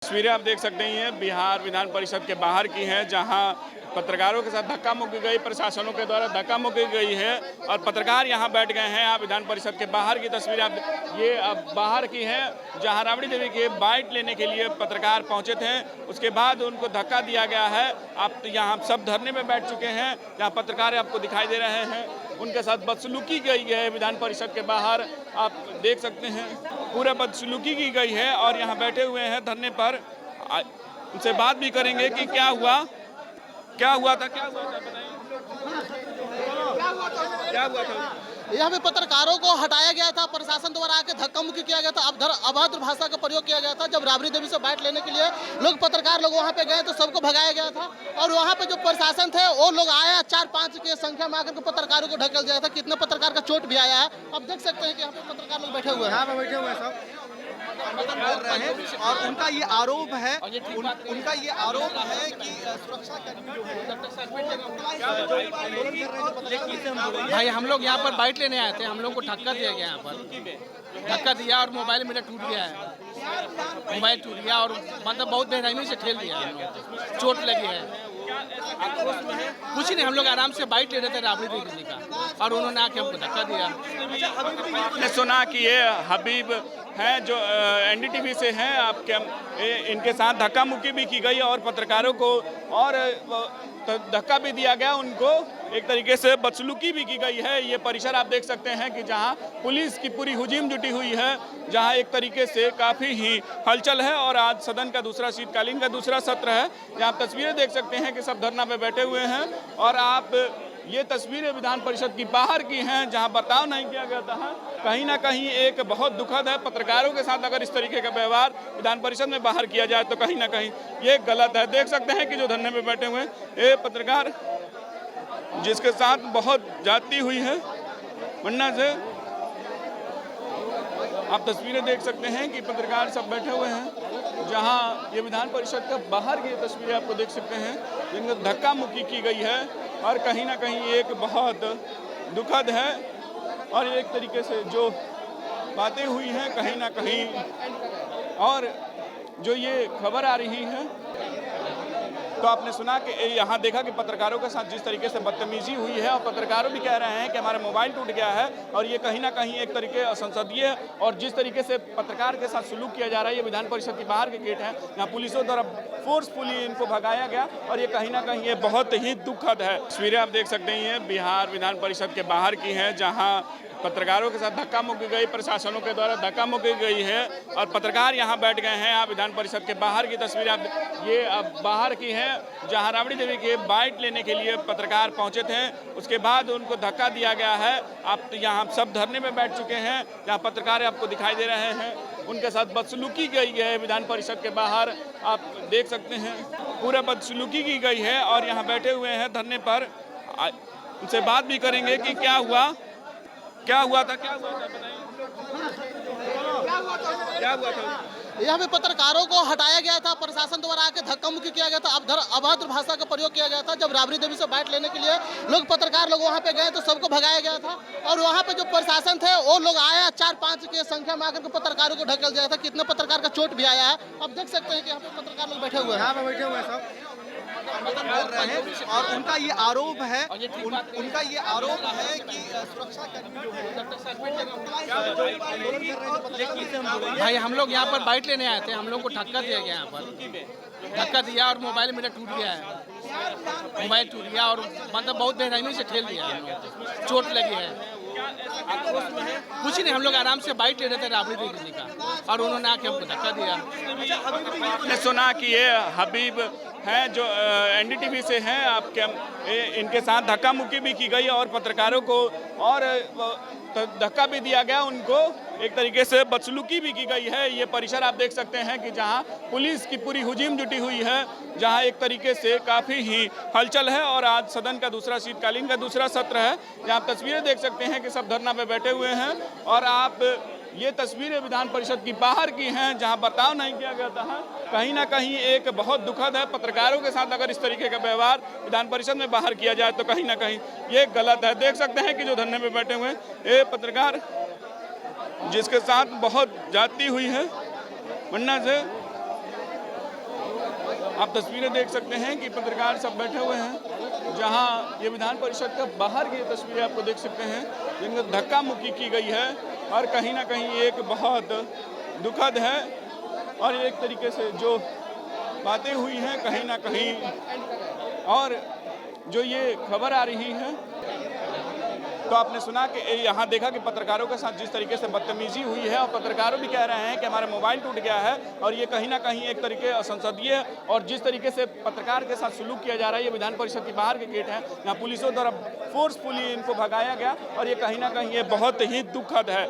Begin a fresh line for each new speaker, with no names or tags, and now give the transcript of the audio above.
तस्वीरें आप देख सकते हैं बिहार विधान परिषद के बाहर की हैं, जहां पत्रकारों के साथ धक्का मुक्की गई, प्रशासनों के द्वारा धक्का मुक्की गई है और पत्रकार यहां बैठ गए हैं। आप विधान परिषद के बाहर की तस्वीरें अब बाहर की हैं, जहां राबड़ी देवी के बाइट लेने के लिए पत्रकार पहुंचे थे। उसके बाद उनको धक्का दिया गया है। आप यहां सब धरने में बैठ चुके हैं, जहां पत्रकार आपको दिखाई दे रहे हैं। उनके साथ बदसलूकी गई है विधान परिषद के बाहर, आप देख सकते हैं पूरा बदसलूकी की गई है और यहाँ बैठे हुए हैं धरने पर। उनसे बात भी करेंगे कि क्या हुआ था, बताइए क्या हुआ था।
यहाँ पे पत्रकारों को हटाया गया था, प्रशासन द्वारा आके धक्का मुक्की किया गया था, अभद्र भाषा का प्रयोग किया गया था। जब राबड़ी देवी से बाइट लेने के लिए पत्रकार लोग वहाँ पे गए तो सबको भगाया गया था और वहाँ पे जो प्रशासन थे वो लोग आया 4-5 की संख्या में आकर के पत्रकारों को ढकेल दिया था। कितने पत्रकार का चोट भी आया है। अब देख सकते हैं कि यहाँ पे पत्रकार लोग बैठे हुए हैं, सब
बोल रहे हैं और उनका ये आरोप है कि सुरक्षा कर्मी जो है
भाई हम लोग यहाँ पर बाइट लेने आए थे, हम लोग को धक्का दिया गया, यहाँ पर धक्का दिया और मोबाइल मेरा टूट गया है। मोबाइल टूट गया और मतलब बहुत बेरहमी से ठेल दिया, चोट लगी है। कुछ नहीं, हम लोग आराम से बाइट ले रहे थे राबड़ी देवी जी का और उन्होंने आके हमको धक्का दिया।
मैंने सुना कि ये हबीब हैं जो एनडीटीवी से हैं, आपके इनके साथ धक्का मुक्की भी की गई और पत्रकारों को और धक्का भी दिया गया, उनको एक तरीके से बदसलूकी भी की गई है। ये परिसर आप देख सकते हैं कि जहां पुलिस की पूरी हुजीम जुटी हुई है, जहां एक तरीके से काफ़ी ही हलचल है और आज सदन का शीतकालीन का दूसरा सत्र है। जहां आप तस्वीरें देख सकते हैं कि सब धरना पे बैठे हुए हैं और आप ये तस्वीरें विधान परिषद की बाहर की हैं, जहां बर्ताव नहीं किया गया था। कहीं ना कहीं एक बहुत दुखद है। पत्रकारों के साथ अगर इस तरीके का व्यवहार विधान परिषद में बाहर किया जाए तो कहीं ना कहीं ये गलत है। देख सकते हैं कि जो धरने में बैठे हुए ये पत्रकार जिसके साथ बहुत जाती हुई है वरना से, आप तस्वीरें देख सकते हैं कि पत्रकार सब बैठे हुए हैं, जहां ये विधान परिषद का बाहर की तस्वीरें आपको देख सकते हैं जिनमें धक्का मुक्की की गई है और कहीं ना कहीं एक बहुत दुखद है और एक तरीके से जो बातें हुई हैं कहीं ना कहीं और जो ये खबर आ रही है तो आपने सुना कि यहाँ देखा कि पत्रकारों के साथ जिस तरीके से बदतमीजी हुई है और पत्रकारों भी कह रहे हैं कि हमारा मोबाइल टूट गया है और ये कहीं ना कहीं एक तरीके असंसदीय और जिस तरीके से पत्रकार के साथ सलूक किया जा रहा है। ये विधान परिषद की बाहर के गेट है, यहाँ पुलिसों द्वारा फोर्सफुली इनको भगाया गया और ये कहीं ना कहीं ये बहुत ही दुखद है। तस्वीरें आप देख सकते हैं बिहार विधान परिषद के बाहर की हैं, जहाँ पत्रकारों के साथ धक्का मुक्की गई, प्रशासनों के द्वारा धक्का मुक्की गई है और पत्रकार यहां बैठ गए हैं। आप विधान परिषद के बाहर की तस्वीरें अब बाहर की हैं, जहां राबड़ी देवी के बाइट लेने के लिए पत्रकार पहुंचे थे। उसके बाद उनको धक्का दिया गया है। आप यहां सब धरने में बैठ चुके हैं, जहां पत्रकार आपको दिखाई दे रहे हैं। उनके साथ बदसलूकी गई है विधान परिषद के बाहर, आप देख सकते हैं पूरा बदसलूकी की गई है और यहाँ बैठे हुए हैं धरने पर। उनसे बात भी करेंगे कि क्या हुआ था, बताइए क्या हुआ था।
यहाँ पे पत्रकारों को हटाया गया था, प्रशासन द्वारा आके धक्का मुक्की किया गया था, अभद्र भाषा का प्रयोग किया गया था। जब राबड़ी देवी से बाइट लेने के लिए पत्रकार लोग वहाँ पे गए तो सबको भगाया गया था और वहाँ पे जो प्रशासन थे वो लोग आया 4-5 की संख्या में आकर के पत्रकारों को ढकेल दिया था। कितने पत्रकार का चोट भी आया है। अब देख सकते हैं कि यहाँ पे पत्रकार लोग बैठे हुए हैं, सब
बोल रहे हैं और उनका ये आरोप है कि सुरक्षा कर्मी जो है
भाई हम लोग यहाँ पर बाइट लेने आए थे, हम लोग को धक्का दिया गया, यहाँ पर धक्का दिया और मोबाइल मेरा टूट गया है। मोबाइल टूट गया और मतलब बहुत बेरहमी से ठेल दिया, चोट लगी है। कुछ नहीं, हम लोग आराम से बाइट ले रहे थे राबड़ी देवी जी का और उन्होंने आके हमको धक्का दिया।
मैंने सुना कि ये हबीब हैं जो एनडीटीवी से हैं, आपके इनके साथ धक्का मुक्की भी की गई और पत्रकारों को और धक्का भी दिया गया, उनको एक तरीके से बदसलूकी भी की गई है। ये परिसर आप देख सकते हैं कि जहां पुलिस की पूरी हुजीम जुटी हुई है, जहां एक तरीके से काफ़ी ही हलचल है और आज सदन का शीतकालीन का दूसरा सत्र है। जहां आप तस्वीरें देख सकते हैं कि सब धरना पे बैठे हुए हैं और आप ये तस्वीरें विधान परिषद की बाहर की हैं, जहां बर्ताव नहीं किया गया था। कहीं ना कहीं एक बहुत दुखद है। पत्रकारों के साथ अगर इस तरीके का व्यवहार विधान परिषद में बाहर किया जाए तो कहीं ना कहीं ये गलत है। देख सकते हैं कि जो धरने में बैठे हुए ये पत्रकार जिसके साथ बहुत जाती हुई है वरना से, आप तस्वीरें देख सकते हैं कि पत्रकार सब बैठे हुए हैं, जहां ये विधान परिषद के बाहर की तस्वीरें आपको देख सकते हैं जिनमें धक्का मुक्की की गई है और कहीं ना कहीं एक बहुत दुखद है। और एक तरीके से जो बातें हुई हैं कहीं ना कहीं, और जो ये खबर आ रही है, तो आपने सुना कि यहाँ देखा कि पत्रकारों के साथ जिस तरीके से बदतमीजी हुई है, और पत्रकारों भी कह रहे हैं कि हमारा मोबाइल टूट गया है, और ये कहीं ना कहीं एक तरीके असंसदीय, और जिस तरीके से पत्रकार के साथ सलूक किया जा रहा है, ये विधान परिषद के बाहर के गेट है, यहाँ पुलिसों द्वारा फोर्सफुली इनको भगाया गया, और ये कहीं ना कहीं ये बहुत ही दुखद है।